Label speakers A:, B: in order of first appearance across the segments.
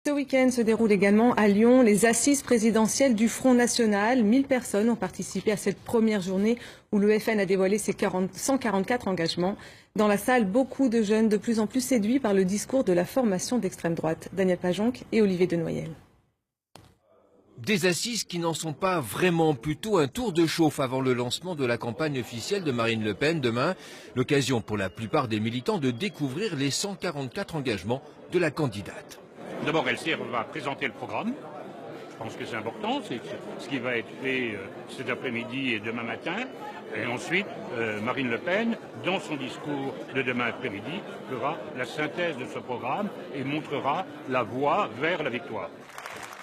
A: Ce week-end se déroulent également à Lyon les assises présidentielles du Front National. 1000 personnes ont participé à cette première journée où le FN a dévoilé ses 144 engagements. Dans la salle, beaucoup de jeunes de plus en plus séduits par le discours de la formation d'extrême droite. Daniel Pajonc et Olivier Denoyel.
B: Des assises qui n'en sont pas vraiment, plutôt un tour de chauffe avant le lancement de la campagne officielle de Marine Le Pen demain. L'occasion pour la plupart des militants de découvrir les 144 engagements de la candidate.
C: D'abord, elle va présenter le programme. Je pense que c'est important, c'est ce qui va être fait cet après-midi et demain matin. Et ensuite, Marine Le Pen, dans son discours de demain après-midi, fera la synthèse de ce programme et montrera la voie vers la victoire.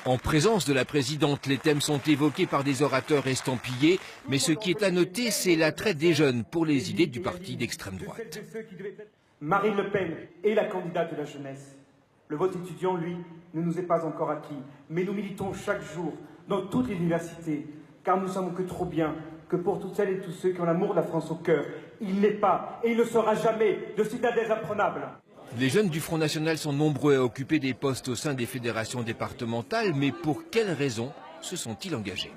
B: En présence de la présidente, les thèmes sont évoqués par des orateurs estampillés, mais ce qui est à noter, c'est l'attrait des jeunes pour les idées du parti d'extrême droite.
D: Marine Le Pen est la candidate de la jeunesse. Le vote étudiant, lui, ne nous est pas encore acquis, mais nous militons chaque jour dans toutes les universités, car nous savons que trop bien que pour toutes celles et tous ceux qui ont l'amour de la France au cœur, il n'est pas et il ne sera jamais de citadelle imprenables.
B: Les jeunes du Front National sont nombreux à occuper des postes au sein des fédérations départementales, mais pour quelles raisons se sont-ils engagés ?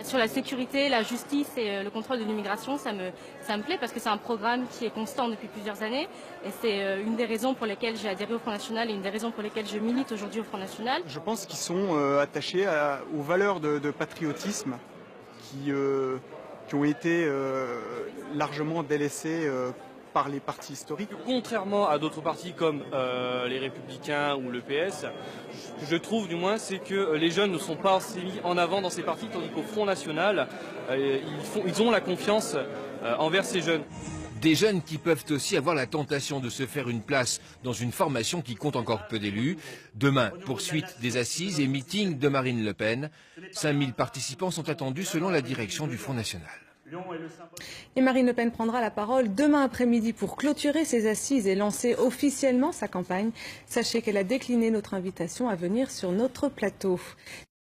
E: Sur la sécurité, la justice et le contrôle de l'immigration, ça me plaît parce que c'est un programme qui est constant depuis plusieurs années et c'est une des raisons pour lesquelles j'ai adhéré au Front National et une des raisons pour lesquelles je milite aujourd'hui au Front National.
F: Je pense qu'ils sont attachés aux valeurs de patriotisme qui ont été largement délaissées par les partis historiques.
G: Contrairement à d'autres partis comme les Républicains ou le PS, ce que je trouve du moins, c'est que les jeunes ne sont pas assez mis en avant dans ces partis, tandis qu'au Front National, ils ont la confiance envers ces jeunes.
B: Des jeunes qui peuvent aussi avoir la tentation de se faire une place dans une formation qui compte encore peu d'élus. Demain, poursuite des assises et meeting de Marine Le Pen. 5000 participants sont attendus selon la direction du Front National.
A: Et Marine Le Pen prendra la parole demain après-midi pour clôturer ses assises et lancer officiellement sa campagne. Sachez qu'elle a décliné notre invitation à venir sur notre plateau.